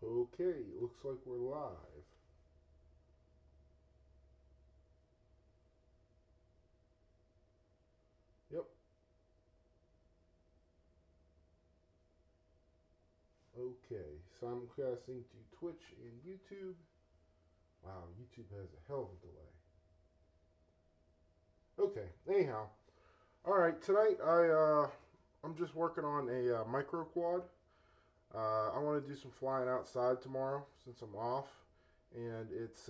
Okay, looks like we're live. Yep. Okay, simulcasting to Twitch and YouTube. Wow, YouTube has a hell of a delay. Okay, anyhow. Alright, tonight I'm just working on a micro quad. I want to do some flying outside tomorrow since I'm off, and it's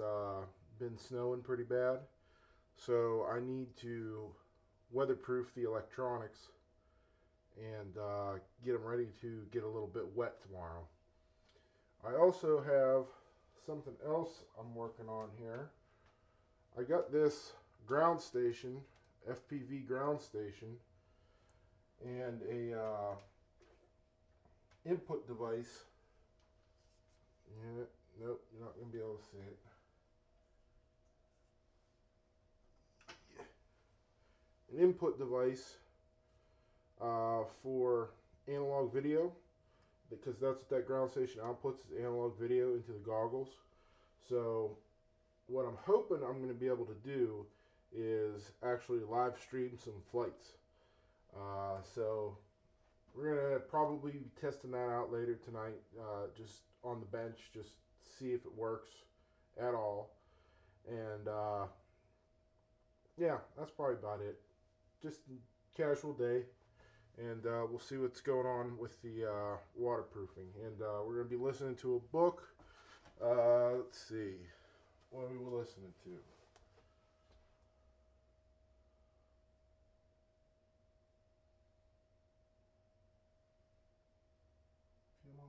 been snowing pretty bad. So I need to weatherproof the electronics and get them ready to get a little bit wet tomorrow. I also have something else I'm working on here. I got this ground station, FPV ground station, and a input device. Yeah, nope, you're not going to be able to see it. An input device for analog video, because that's what that ground station outputs, is analog video into the goggles. So what I'm hoping I'm going to be able to do is actually live stream some flights. So we're going to probably be testing that out later tonight, just on the bench, just see if it works at all. And yeah, that's probably about it. Just a casual day. And we'll see what's going on with the waterproofing. And we're going to be listening to a book. Let's see. What are we listening to? Come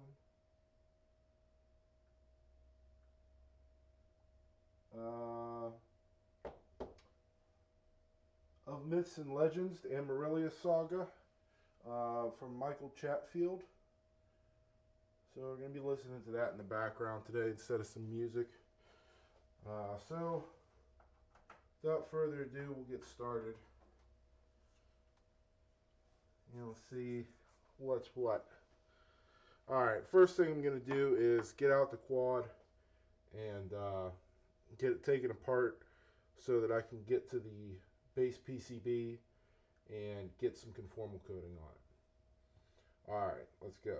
on. Of Myths and Legends, the Amaryllis Saga, from Michael Chatfield. So we're going to be listening to that in the background today instead of some music. So without further ado, we'll get started. And let's see what's what. Alright, first thing I'm going to do is get out the quad and get it taken apart so that I can get to the base PCB and get some conformal coating on it. Alright, let's go.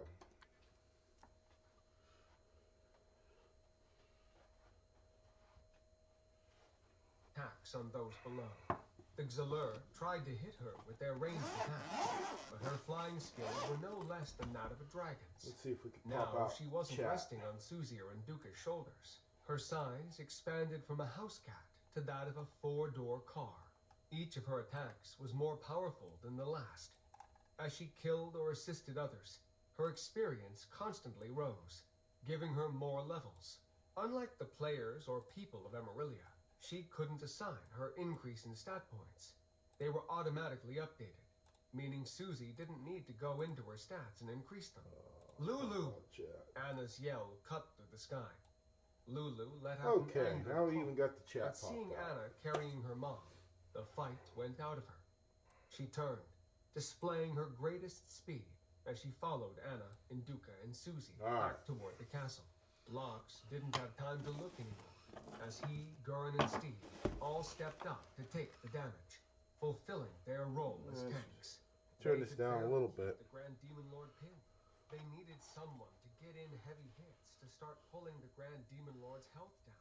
Attacks on those below. The Xalur tried to hit her with their ranged attacks, but her flying skills were no less than that of a dragon's. Let's see if we can now, pop out she wasn't chat. resting on Suzier and Duca's shoulders. Her size expanded from a house cat to that of a four-door car. Each of her attacks was more powerful than the last. As she killed or assisted others, her experience constantly rose, giving her more levels. Unlike the players or people of Emerilla, she couldn't assign her increase in stat points. They were automatically updated, meaning Susie didn't need to go into her stats and increase them. Lulu! Anna's yell cut through the sky. Lulu let out an Okay, angry now we call, even got the chat but popped seeing out. Anna carrying her mom, the fight went out of her. She turned, displaying her greatest speed as she followed Anna, Induka, and Susie back toward the castle. Lox didn't have time to look anymore, as he, Gurren, and Steve all stepped up to take the damage, fulfilling their role as tanks. Turn this down a little bit. The Grand Demon Lord pinned. They needed someone to get in heavy hits to start pulling the Grand Demon Lord's health down.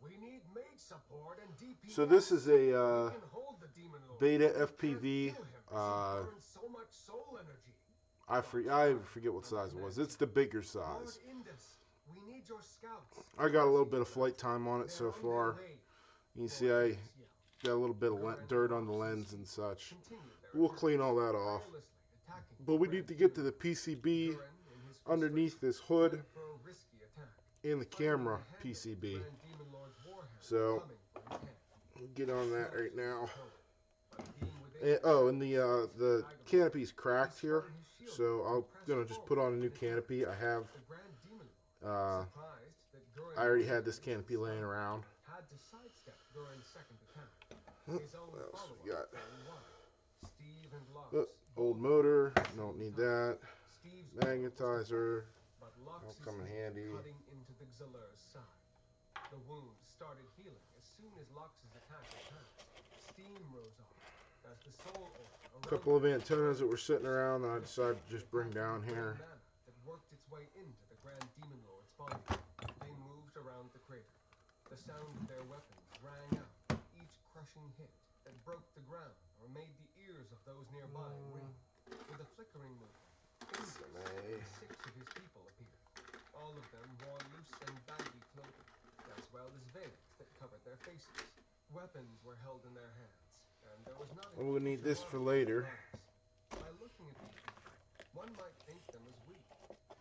We need mage support and DPS. So this is a We can hold the Demon Lord. beta We can't FPV. kill him. She burns so much soul energy. I forget what size it was. It's the bigger size. Lord Indus, we need your scouts. I got a little bit of flight time on it so far. You can see I got a little bit of dirt on the lens and such. We'll clean all that off. But we need to get to the PCB underneath this hood in the camera PCB. So get on that right now. And the canopy's cracked here, so I'm gonna just put on a new canopy. I already had this canopy laying around. What else we got? Old motor, don't need that. Magnetizer, of Lox's come in hilt handy. cutting into the Xaler's side. The wound started healing as soon as Lox's attack had passed. Steam rose off as the soul aura A couple of antennas that were sitting around that I decided to just bring down here. That worked its way into the Grand Demon Lord's body. They moved around the crater. The sound of their weapons rang out, each crushing hit that broke the ground or made the ears of those nearby ring. With a flickering movement, six of his people appeared. All of them wore loose and baggy clothing, as well as veils that covered their faces. Weapons were held in their hands, and there was not We'll need this for later. By looking at these people, one might think them as weak,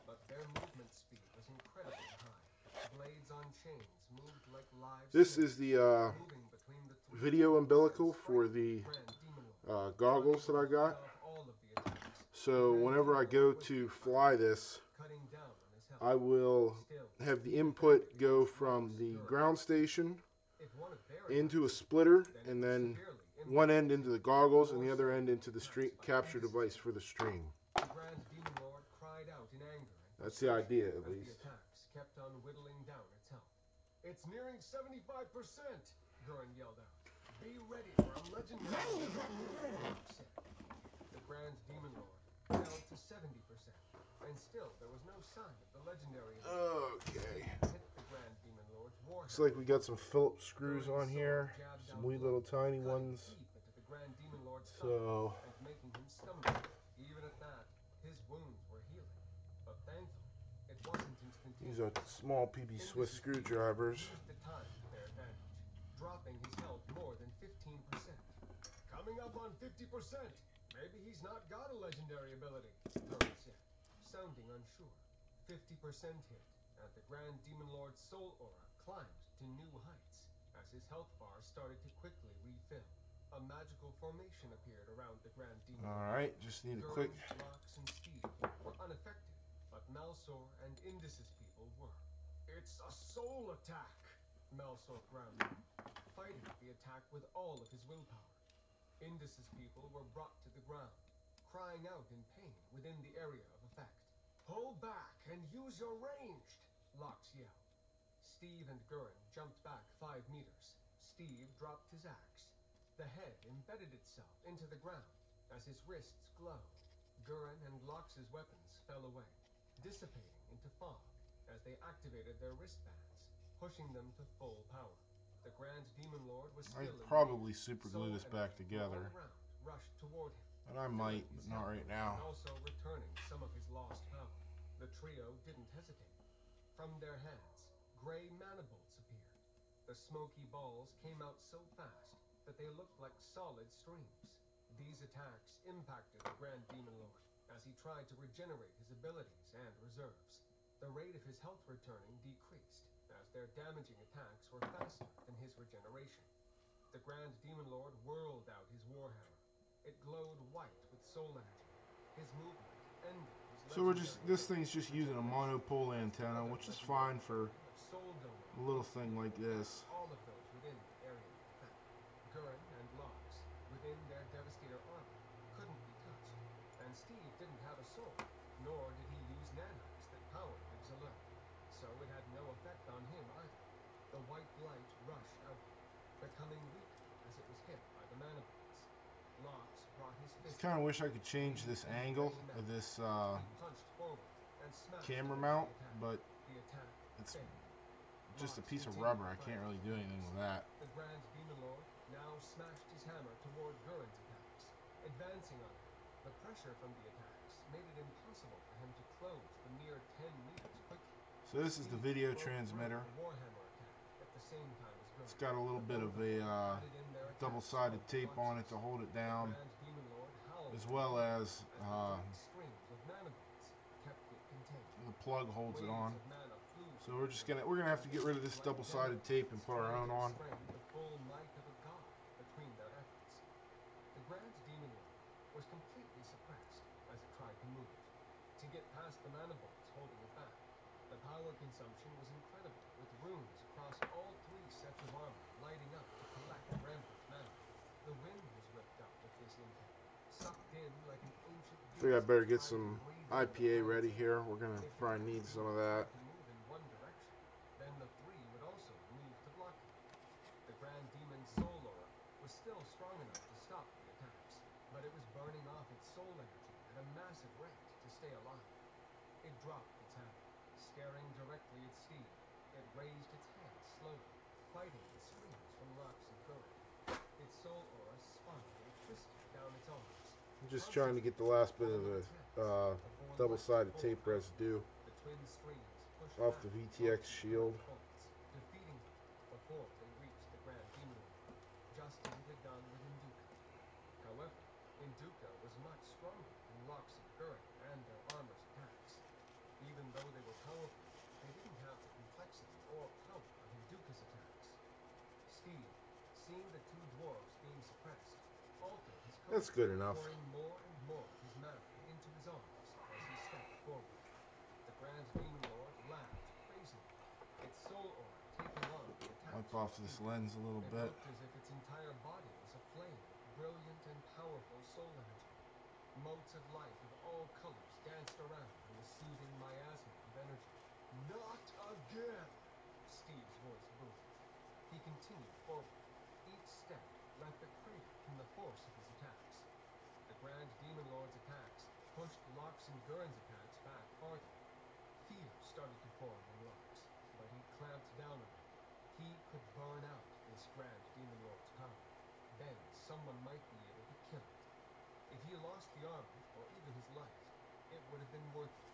but their movement speed was incredibly high. Blades on chains moved like live. This is the video umbilical for the goggles that I got. So whenever I go to fly this, I will have the input go from the ground station into a splitter, and then one end into the goggles and the other end into the stream capture device for the stream. That's the idea, at least. Kept on whittling down its health. It's nearing 75%, Gurren yelled out. Be ready for a legendary. The Grand Demon Lord fell to 70%, and still there was no sign of the legendary. Okay. Hit the Grand Demon Lord's war. Looks like we got some Phillips screws on here, some wee little tiny ones. So and making him stumble. Even at that, his wounds were healing. But thankfully, it wasn't instantaneous. these are small PB Swiss screwdrivers. Used the time to their advantage, dropping his health more than 15%. Coming up on 50%. Maybe he's not got a legendary ability, Gurren said, sounding unsure. 50% hit, and the Grand Demon Lord's soul aura climbed to new heights as his health bar started to quickly refill. A magical formation appeared around the Grand Demon Lord. Alright, just need a quick... Lox and Steve were unaffected, but Malsor and Indus's people were. It's a soul attack, Malsor grounded, fighting the attack with all of his willpower. Indus's people were brought to the ground, crying out in pain within the area of effect. Pull back and use your ranged, Lox yelled. Steve and Gurren jumped back 5 meters. Steve dropped his axe. The head embedded itself into the ground as his wrists glowed. Gurren and Lox's weapons fell away, dissipating into fog as they activated their wristbands, pushing them to full power. The Grand Demon Lord was still I'd probably super glue this back together. Rushed toward him. And I might, but not right now. Also returning some of his lost power. The trio didn't hesitate. From their hands, gray mana bolts appeared. The smoky balls came out so fast that they looked like solid streams. These attacks impacted the Grand Demon Lord as he tried to regenerate his abilities and reserves. The rate of his health returning decreased as their damaging attacks were faster than his regeneration. The Grand Demon Lord whirled out his warhammer. It glowed white with soul energy. His movement ended his So this thing's just using a monopole antenna, which is fine for a little thing like this. All of those within the area of effect. Gurren and Lox, within their Devastator armor, couldn't be touched. And Steve didn't have a sword, nor did he use nanites that powered the Xaler. So it had no effect on him either. The white light rushed out, becoming weaker as it was hit by the mana bolts. Lox brought his fist. I kind of wish I could change this angle of this camera mount, but it's just a piece of rubber. I can't really do anything with that. The Grand Demon Lord now smashed his hammer toward Gurren's attacks, advancing on him. The pressure from the attacks made it impossible for him to close the mere 10 meters quickly. So this is the video transmitter. It's got a little bit of a double-sided tape on it to hold it down, as well as the plug holds it on. So we're gonna have to get rid of this double-sided tape and put our own on. The full might of a god between their efforts. The Grand Demon Lord was completely suppressed as it tried to move. To get past the mana bolts holding it back, the power consumption was incredible, with runes across all 3 sets of armor lighting up to collect rampant mana. The wind was ripped up with this impact, sucked in like an ancient Figure I beast better get trying to some breathe in the IPA ready planet's here. air. We're gonna If the probably other need some two of that. tried to move in one direction, then the three would also move to block him. The Grand Demon's soul aura was still strong enough to stop the attacks, but it was burning off its soul energy at a massive rate to stay alive. It dropped its hammer, staring directly at Steve. It raised its hand slowly, fighting the screams from Lox and Gurren. Its soul aura spun and twisted down its arms. I'm just trying to get the last bit of the double-sided tape residue The twin streams pushed off back the Lox VTX and shield. Gurren's bolts, defeating them before they reached the Grand Demon Lord, just as it had done with Induka. However, Induka was much stronger than Lox and Gurren and their armor's attacks. Even though they were powerful, they didn't have the complexity or power of Induka's attacks. Steve, seeing the two dwarves being suppressed, altered his That's coat, good enough. pouring more and more of his mana into his arms as he stepped forward. The Grand Demon Lord laughed crazily, its soul aura taking on the attacks. Wipe off this lens a little It bit. looked as if its entire body was aflame with brilliant and powerful soul energy. Motes of light of all colors danced around in the soothing miasma of energy. Not again! Steve's voice boomed. He continued forward. Each step left a crater from the force of his attacks. The Grand Demon Lord's attacks pushed Lox and Gurren's attacks back farther. Fear started to form in Lox, but he clamped down on it. He could burn out this Grand Demon Lord's power. Then someone might be able to kill it. If he lost the armor, or even his life, it would have been worth it.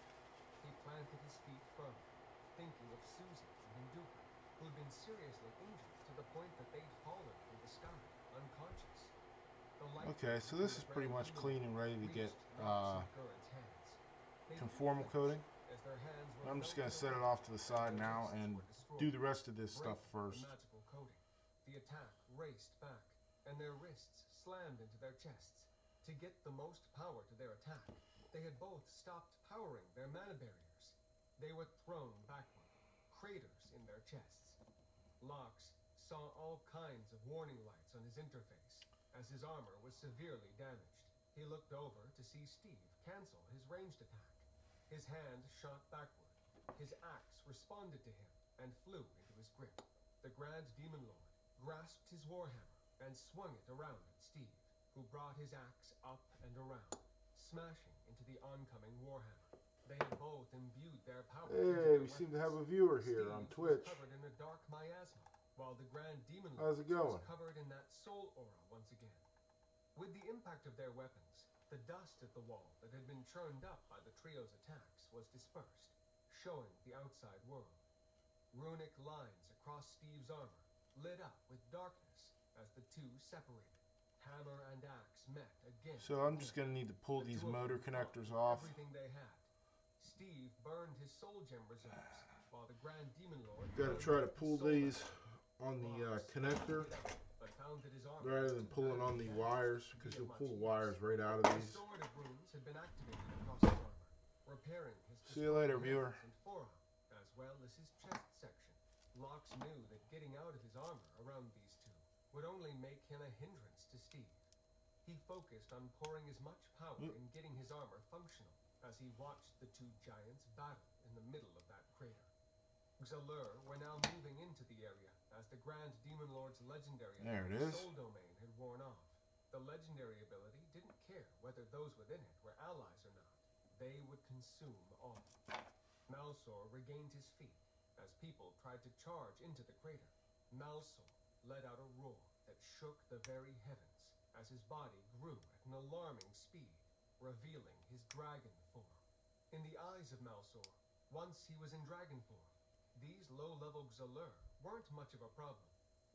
He planted his feet firmly, thinking of Susie and Induka, who had been seriously injured to the point that they'd fallen from the sky, unconscious. Okay, so this is pretty much clean and ready to get conformal coating. I'm just going to set it off to the side now and do the rest of this stuff first. The magical coating. The attack raced back, and their wrists slammed into their chests. To get the most power to their attack, they had both stopped powering their mana barriers. They were thrown backward, craters in their chests. Lox saw all kinds of warning lights on his interface, as his armor was severely damaged. He looked over to see Steve cancel his ranged attack. His hand shot backward. His axe responded to him and flew into his grip. The Grand Demon Lord grasped his warhammer and swung it around at Steve, who brought his axe up and around, smashing into the oncoming warhammer. They had both imbued their power into Hey, their we seem to weapons. have a viewer here Steve's on was Twitch. covered in a dark miasma, while the Grand Demon How's Lord's it going? was covered in that soul aura once again. With the impact of their weapons, the dust at the wall that had been churned up by the trio's attacks was dispersed, showing the outside world. Runic lines across Steve's armor lit up with darkness as the two separated. Hammer and axe met again. So I'm just going to need to pull these motor connectors off. Everything they had. Steve burned his soul gem reserves, while the Grand Demon Lord Got to try to pull these on the connector rather than pulling on the wires, because you'll pull the wires right out of these. Sword of runes had been activated across his armor, repairing his See you later, viewer. and forearm, as well as his chest section. Lox knew that getting out of his armor around these two would only make him a hindrance to Steve. He focused on pouring as much power in getting his armor functional as he watched the two giants battle in the middle of that crater. Xalur were now moving into the area as the Grand Demon Lord's legendary soul domain had worn off. The legendary ability didn't care whether those within it were allies or not. They would consume all. Malsor regained his feet as people tried to charge into the crater. Malsor let out a roar that shook the very heavens as his body grew at an alarming speed, revealing his dragon form. In the eyes of Malsor, once he was in dragon form, these low-level Xalur weren't much of a problem.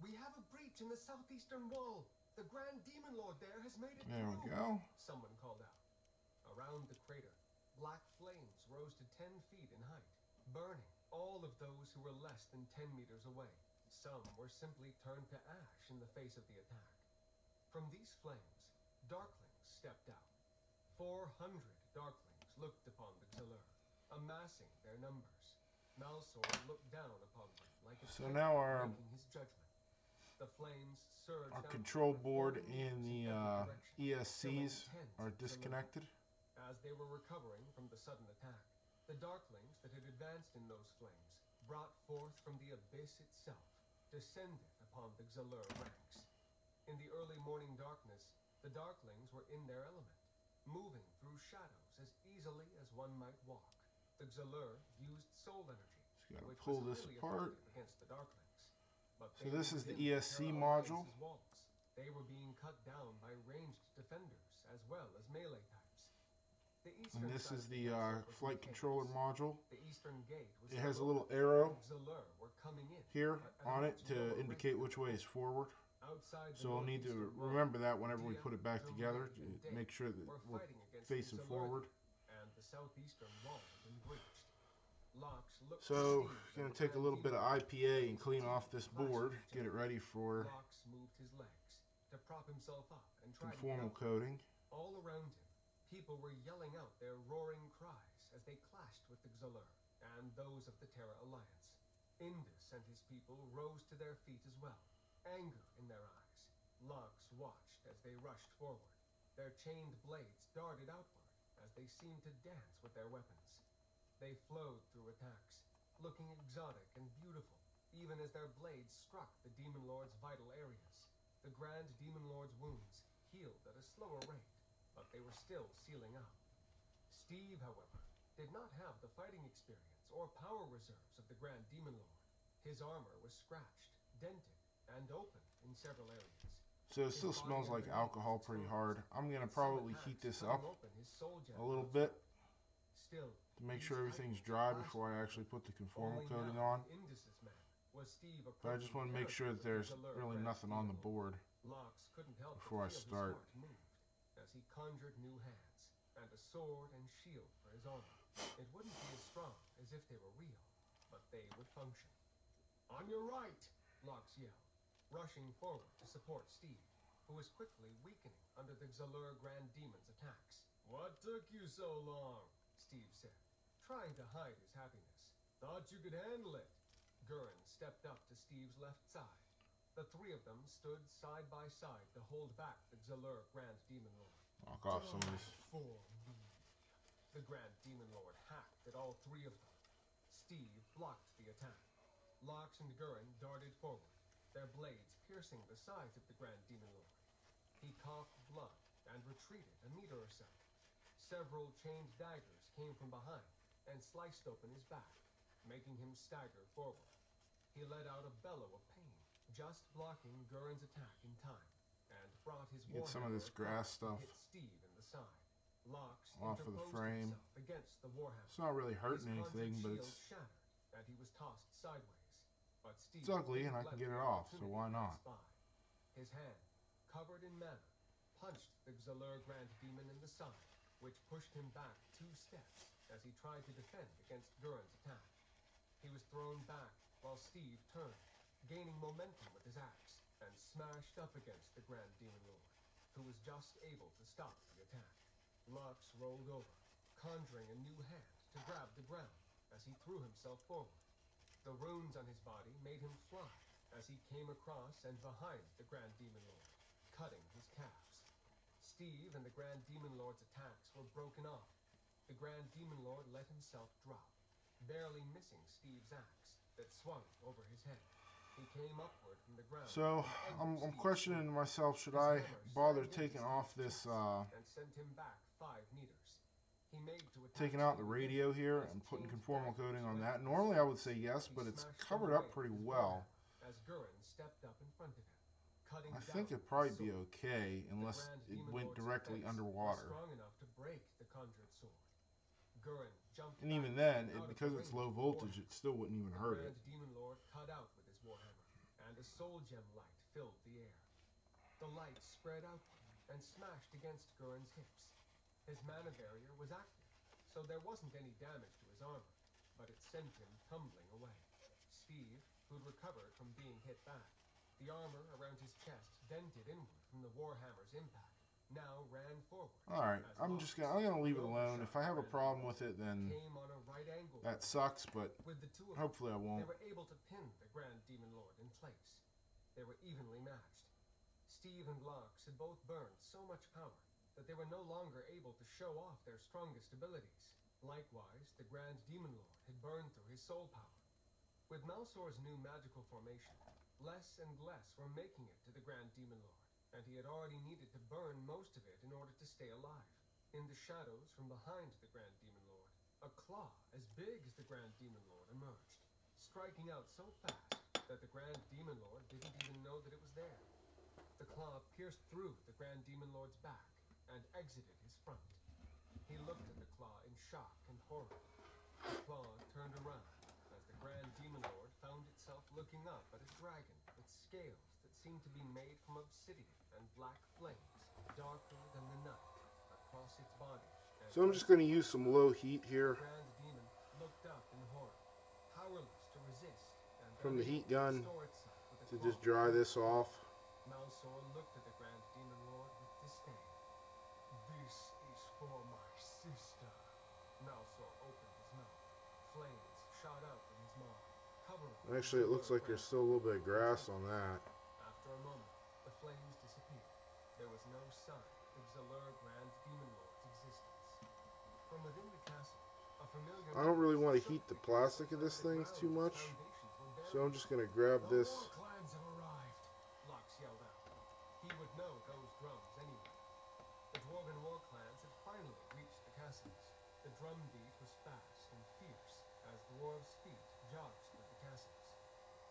We have a breach in the southeastern wall. The Grand Demon Lord there has made it through. There we go. Someone called out. Around the crater, black flames rose to 10 feet in height, burning all of those who were less than 10 meters away. Some were simply turned to ash in the face of the attack. From these flames, Darklings stepped out. 400 Darklings looked upon the Xalur, amassing their numbers. Malsor looked down upon them like a now our making his judgment. The flames surged Our outward control for board 40 and meters in the every direction, killing ESCs tens are of Zalur. disconnected. As they were recovering from the sudden attack, the darklings that had advanced in those flames brought forth from the abyss itself, descended upon the Zalur ranks. In the early morning darkness, the darklings were in their element, moving through shadows as easily as one might walk. The Zalur used soul energy, Just gotta which pull was this highly apart. effective against the darklings. But So they this were is the within ESC Terra module. Alliance's walls. They were being cut down by ranged defenders as well as melee types. The And eastern this side is of the the castle was in flight controller chaos. module. The eastern gate was It has a still little open, arrow and Zalur were coming in, here but at a on it much to lower indicate rate which than way is before. forward. Outside the So I'll need to northeastern wall, remember that whenever we Dia, put it back together, Druid, and to Dave make sure that were we're fighting against facing the forward. Zalur, and the southeastern wall had been breached. Locks looked So, to Steve going and to the take a Grand little bit of Demon IPA as and his clean teeth off this clashed board, with each get it other. ready for Locks moved his legs to prop himself up and try to get conformal up. coating. All around him, people were yelling out their roaring cries as they clashed with the Zalur and those of the Terra Alliance. Indus and his people rose to their feet as well, anger in their eyes. Locks watched as they rushed forward. Their chained blades darted outward as they seemed to dance with their weapons. They flowed through attacks, looking exotic and beautiful, even as their blades struck the Demon Lord's vital areas. The Grand Demon Lord's wounds healed at a slower rate, but they were still sealing up. Steve, however, did not have the fighting experience or power reserves of the Grand Demon Lord. His armor was scratched, dented, and open in several areas. So it His still body smells like underneath alcohol was pretty exposed, hard. I'm going to with some probably heat attacks this cutting up open his soul gem a little pouch bit out. Still, to make these sure everything's titans dry clashed before I with actually them. put the conformal Only coating now, on. in Indus's man, was Steve But I just want to make sure that there's really nothing on the board Locks couldn't help before I but feel start. his heart moved as he conjured new hands and a sword and shield for his armor. It wouldn't be as strong as if they were real, but they would function. On your right, Locks yelled, rushing forward to support Steve, who was quickly weakening under the Zalur Grand Demon's attacks. What took you so long? Steve said, trying to hide his happiness. Thought you could handle it. Gurren stepped up to Steve's left side. The three of them stood side by side to hold back the Zalur Grand Demon Lord. Knock off some of this. For me. The Grand Demon Lord hacked at all three of them. Steve blocked the attack. Locks and Gurren darted forward, their blades piercing the sides of the Grand Demon Lord. He coughed blood and retreated a meter or so. Several chained daggers came from behind and sliced open his back, making him stagger forward. He let out a bellow of pain, just blocking Gurren's attack in time, and brought his Get some of warhammer this grass across stuff to hit Steve in the side. Locks off of the interposed frame. himself against the warhammer. It's not really hurting His anything, but shield it's shattered, and he was tossed sideways. But Steve ugly and I didn't can let get the it off, so opportunity why not? pass by. His hand, covered in mana, punched the Zalur Grand Demon in the side, which pushed him back 2 steps as he tried to defend against Gurren's attack. He was thrown back while Steve turned, gaining momentum with his axe, and smashed up against the Grand Demon Lord, who was just able to stop the attack. Lux rolled over, conjuring a new hand to grab the ground as he threw himself forward. The runes on his body made him fly as he came across and behind the Grand Demon Lord, cutting his calves. Steve and the Grand Demon Lord's attacks were broken off. The Grand Demon Lord let himself drop, barely missing Steve's axe that swung over his head. He came upward from the ground. So I'm questioning myself, should I bother taking off this, and sent him back 5 meters. He made to attack taking out the Steve radio again, here as and putting chained conformal daggers coating on went that? through Normally his I would say yes, He but it's smashed them covered away up pretty with his well. warhammer as Gurren stepped up in front of him, cutting I down think it'd with probably his be sword. okay The unless Grand it Demon went Lord's directly defense underwater. was strong enough to break the conjured sword. Gurren jumped And even back then, out of because the it's range low of the voltage, warhammer. it still wouldn't even The hurt it. Grand Demon Lord cut out with his warhammer, and a soul gem light filled the air. The light spread outward and smashed against Gurren's hips. His mana barrier was active, so there wasn't any damage to his armor, but it sent him tumbling away. Steve, who'd recovered from being hit back, the armor around his chest dented inward from the warhammer's impact, now ran forward. Alright, I'm gonna leave it alone. If I have a problem with it, then Came on a right angle. that sucks, but With the two of hopefully I them, won't. they were able to pin the Grand Demon Lord in place. They were evenly matched. Steve and Lox had both burned so much power that they were no longer able to show off their strongest abilities. Likewise, the Grand Demon Lord had burned through his soul power. With Malsor's new magical formation, less and less were making it to the Grand Demon Lord, and he had already needed to burn most of it in order to stay alive. In the shadows from behind the Grand Demon Lord, a claw as big as the Grand Demon Lord emerged, striking out so fast that the Grand Demon Lord didn't even know that it was there. The claw pierced through the Grand Demon Lord's back and exited his front. He looked at the claw in shock and horror. The claw turned around as the Grand Demon Lord found itself looking up at a dragon with scales that seemed to be made from obsidian and black flames, darker than the night, across its body. So I'm just going to use some low heat here The Grand Demon looked up in horror, powerless to resist and from the heat unable to gun restore itself with a to claw. just dry this off. Malsor looked at the Grand Demon Lord with disdain. This is for my sister. Malsor opened his mouth. Flames shot out from his maw, covering Actually, it looks like there's still a little bit of grass on that. After a moment, the flames disappeared. There was no sign of Zalur Grand Demon Lord's existence. From within the castle, a familiar I don't really want to shook heat the the plastic castle of this like the thing ground too its much. foundations were buried So I'm in. just going to grab The this. war clans have arrived, Lox yelled out. He would know those drums anywhere. The Dwarven war clans had finally reached the castles. The drum beat was fast and fierce as dwarves' feet jogged through the castles.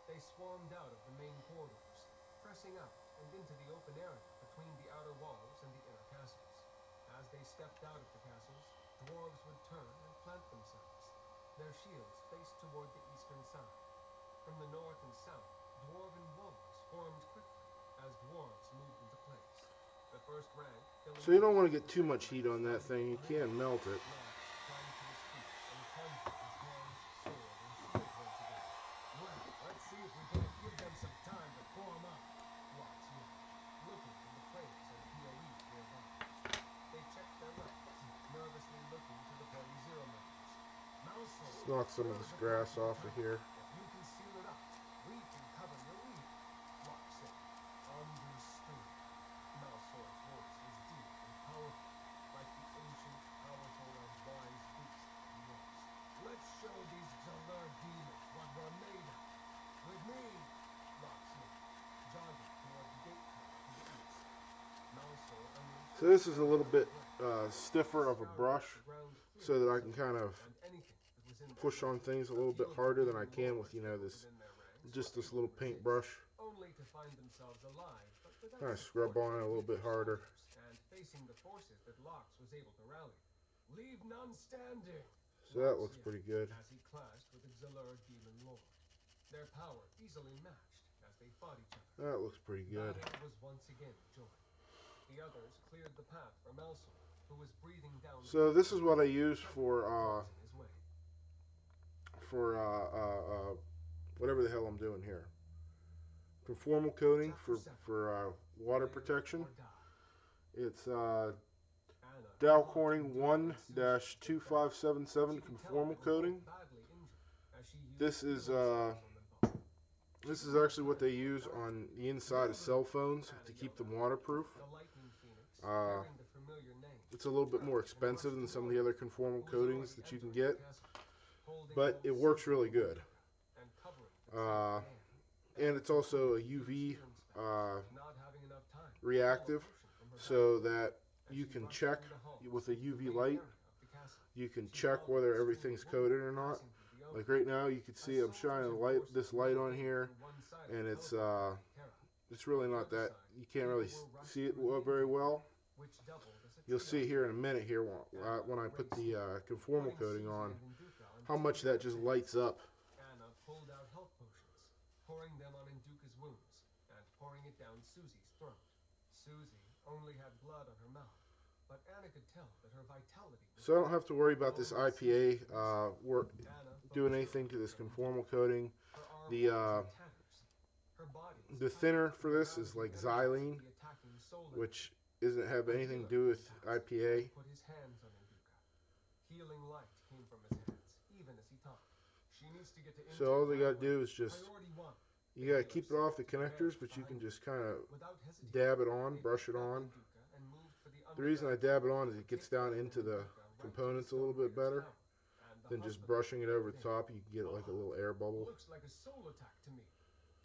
They swarmed out of the main corridors, pressing out and into the open area between the outer walls and the inner castles. As they stepped out of the castles, dwarves would turn and plant themselves. Their shields faced toward the eastern side. From the north and south, dwarven walls formed quickly as dwarves moved into place. The first rank filling So you don't in want to as get the too second much heat rank on that started thing. You behind can them. melt it. Lox sprang to his feet and conjured his hands, sword, and shield once again. Well, let's see if we can't give them some time to form up, Lox yelled, looking at the players and PoEs nearby. They checked their weapons, nervously looking to the party zero members. Malsor, Let's knock some of you're this the grass point off of here. If you can seal it up, we can cover your lead, Lox said. Understood. Malsor's voice was deep and powerful, like the ancient, powerful, and wise beast that he was. Let's show these Zalur demons what we're made of. With me, Lox yelled, jogging toward the gate tower to the east. Malsor unleashed So this is a little bit stiffer of a brush so that I can kind of push on things a little bit harder than I can with, this, just this little paintbrush. Only to find themselves alive, but without Kind of scrub on it a little bit harder. and facing the forces that Lox was able to rally. Leave none standing. So that looks pretty good. As he clashed with the Zalur Demon Lord. Their power easily matched as they fought each other. That looks pretty good. Battle was once again a joy. The others cleared the path for Malsor, who was breathing down. So this is what I use for his way. whatever the hell I'm doing here. Conformal coating for water protection. It's Dow Corning 1-2577 conformal coating. This is actually what they use on the inside of cell phones to keep them waterproof. It's a little bit more expensive than some of the other conformal coatings that you can get, but it works really good. And it's also a UV reactive, so that you can check with a UV light. You can check whether everything's coated or not. Like right now, you can see I'm shining this light on here, and it's really not that, you can't really see it very well. You'll see here in a minute here when I put the conformal coating on, how much that just lights up. Anna pulled out health potions, pouring them on Induka's wounds and pouring it down Susie's throat. Susie only had blood on her mouth, but Anna could tell that her vitality was... So I don't have to worry about this IPA doing anything to this conformal coating. The thinner for this is like xylene, which doesn't have anything to do with IPA. Put his hands on Induka. Healing light came from his hands, even as he talked. She needs to get to So all they gotta do is just You The gotta healer keep it said off the to the connectors, bearers but you can behind him. just kind of Without hesitating, dab it on, they brush it picked up on. Induca and moved for the The reason I underground dab it tunnel on that is it would gets take down Brandon into and the Induca right to the components a little bit Stoneriders' better tower and the than just hospital brushing it right over the within. top. You can get like a little air bubble. Looks like a soul attack to me.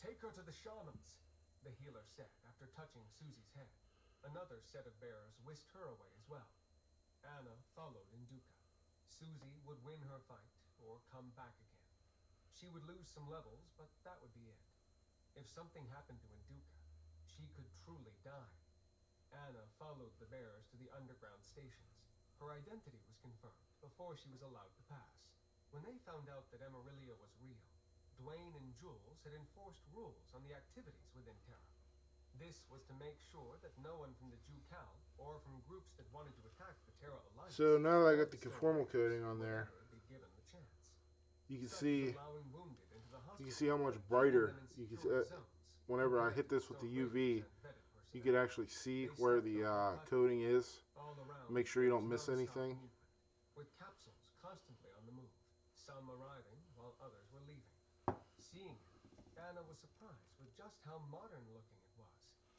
Take her to the shamans, the healer said after touching Susie's head. Another set of bearers whisked her away as well. Anna followed Induca. Susie would win her fight or come back again. She would lose some levels, but that would be it. If something happened to Induca, she could truly die. Anna followed the bearers to the underground stations. Her identity was confirmed before she was allowed to pass. When they found out that Amarillia was real, Dwayne and Jules had enforced rules on the activities within Terra. This was to make sure that no one from the Jucal or from groups that wanted to attack the Terra Alliance So now that I or got the the conformal Stoneriders coating on would there, ever be given the chance. you can Such as see allowing wounded into the you can hospital, see how much keeping brighter them in you can. secured zones, Whenever I compared hit to the this with the Stone UV, Raiders and vetted you personnel. could actually see They where slept the on hot coating is. all around, Make sure you there was don't miss non-stop anything. movement, with capsules constantly on the move, some arriving while others were leaving. Seeing it, Anna was surprised with just how modern looking it was.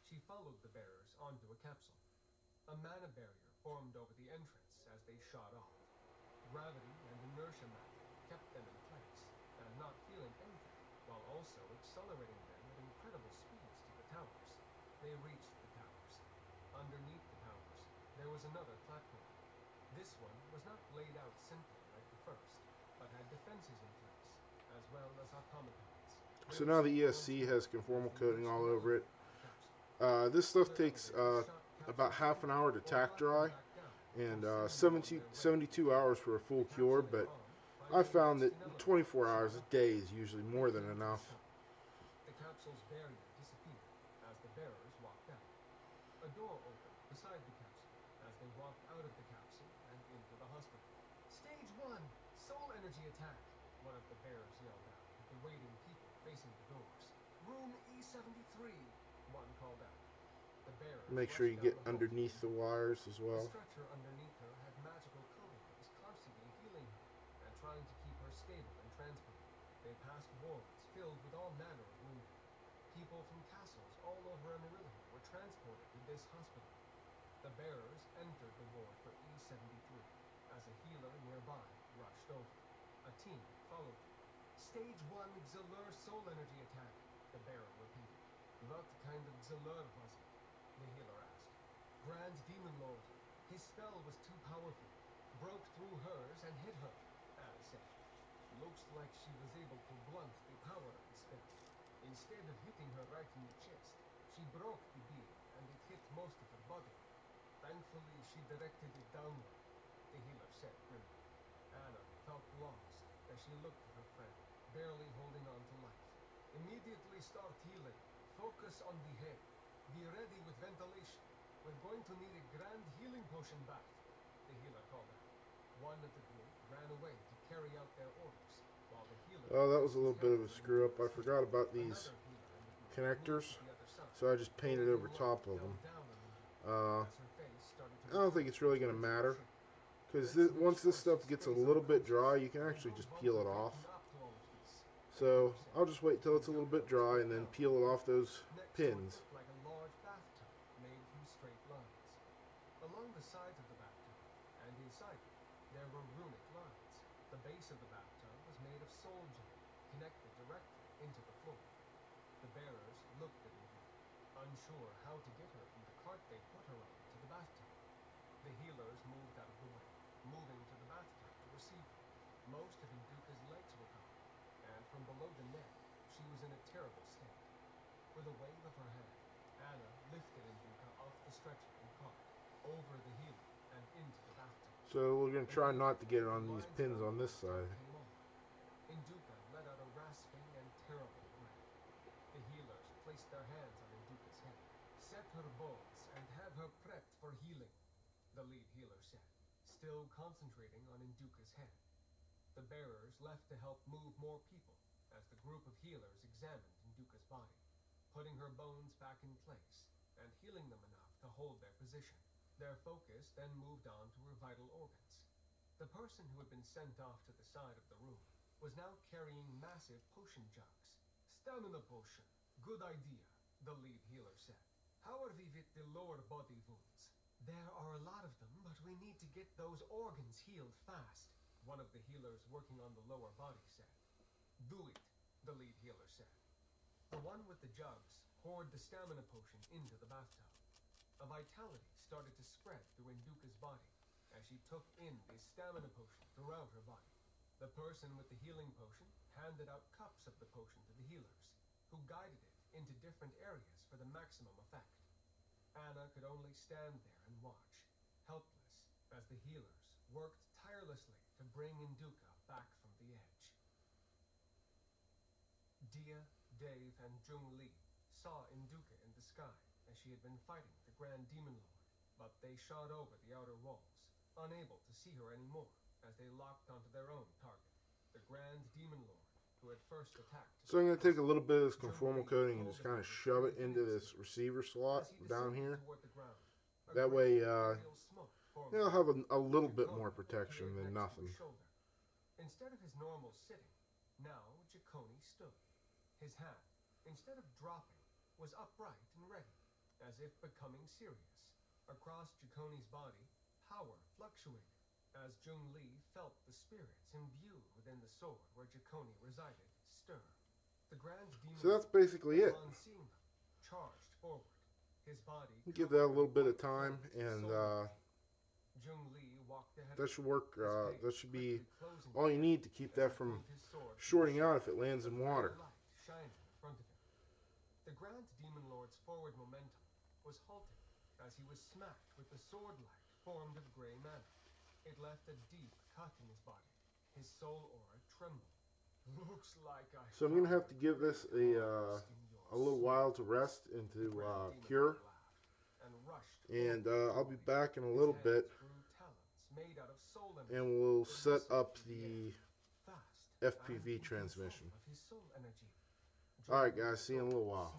She followed the bearers onto a capsule. A mana barrier formed over the entrance as they shot off. Gravity and inertia magic kept them in place and not feeling anything, while also accelerating them at incredible speeds to the towers. They reached the towers. Underneath the towers, there was another platform. This one was not laid out simply like the first, but had defenses in place, as well as automatons. So now the ESC has conformal coating all over it. This stuff takes about half an hour to tack dry and 72 hours for a full cure, but I found that 24 hours a day is usually more than enough. The capsule's barrier disappeared as the bearers walked out. A door opened beside the capsule as they walked out of the capsule and into the hospital. Stage 1, soul energy attack, one of the bearers yelled out at the waiting people facing the doors. Room E73, one called out. The bearers Make sure you rushed get down the hall to underneath the Induca. wires as The well. structure underneath her had magical coating that was constantly healing her and trying to keep her stable and transported. They passed wards filled with all manner of wounded. People from castles all over Amarillo were transported to this hospital. The bearers entered the ward for E73 as a healer nearby rushed over. A team followed them. Stage 1 Xelur soul energy attack, the bearer repeated. What kind of Xelur was it? The healer asked. Grand Demon Lord. His spell was too powerful. Broke through hers and hit her, Anna said. Looks like she was able to blunt the power of the spell. Instead of hitting her right in the chest, she broke the beam and it hit most of her body. Thankfully, she directed it downward, the healer said grimly. Anna felt lost as she looked at her friend, barely holding on to life. Immediately start healing. Focus on the head. Be ready with ventilation. We're going to need a grand healing potion bath, the healer called out. One of the group ran away to carry out their orders, while the healer... Oh, that was a little bit of a screw up. I forgot about these connectors, so I just painted over top of them. I don't think it's really going to matter, because once this stuff gets a little bit dry, you can actually just peel it off. So I'll just wait till it's a little bit dry and then peel it off those pins. Like a large bathtub made from straight lines. Along the sides of the bathtub and inside it, there were runic lines. The base of the bathtub was made of soul gem, connected directly into the floor. The bearers looked at Induca, unsure how to get her from the cart they put her on to the bathtub. The healers moved out of the way, moving to the bathtub to receive her. Most of Induca's legs were gone, and from below the neck, she was in a terrible state. With a wave of her hand, Anna lifted Induca off the stretcher and cart, over the healer, and into the bathtub. So we're going to try not to get it on these pins on this side. Induca let out a rasping and terrible breath. The healers placed their hands on Induca's head. Set her bones and have her prepped for healing, the lead healer said, still concentrating on Induca's head. The bearers left to help move more people as the group of healers examined Induca's body, putting her bones back in place and healing them enough to hold their position. Their focus then moved on to her vital organs. The person who had been sent off to the side of the room was now carrying massive potion jugs, Stamina potion. Good idea, the lead healer said. How are we with the lower body wounds? There are a lot of them, but we need to get those organs healed fast, one of the healers working on the lower body said. Do it, the lead healer said. The one with the jugs poured the stamina potion into the bathtub. A vitality started to spread through Induka's body as she took in the stamina potion throughout her body. The person with the healing potion handed out cups of the potion to the healers, who guided it into different areas for the maximum effect. Anna could only stand there and watch, helpless, as the healers worked tirelessly to bring Induka back from the edge. Dia, Dave, and Jung Lee saw Induka in the sky as she had been fighting the Grand Demon Lord, but they shot over the outer walls, unable to see her anymore as they locked onto their own target, the Grand Demon Lord, who had first attacked. So I'm going to take a little bit of this conformal coating and just kind of shove it into this receiver slot down here. That way, I'll have a little bit more protection than nothing. Instead of his normal sitting, now Jaconi stood. His hand, instead of dropping, was upright and ready, as if becoming serious. Across Jaconi's body, power fluctuated, as Jung Lee felt the spirits imbued within the sword where Jaconi resided stir. The Grand Demon, so that's basically it. upon seeing them, charged forward. His body Give that a little bit of time, and Jung Lee walked ahead. that should work. That should be all you need to keep that from shorting out if it lands in water. Shining in front of him. The Grand Demon Lord's forward momentum was halted as he was smacked with the sword-like formed of gray mana. It left a deep cut in his body. His soul aura trembled. Looks like I. So I'm gonna have to give this a little while to rest and to cure. And I'll be back in a little bit, and we'll set up the FPV transmission. Alright guys, see you in a little while.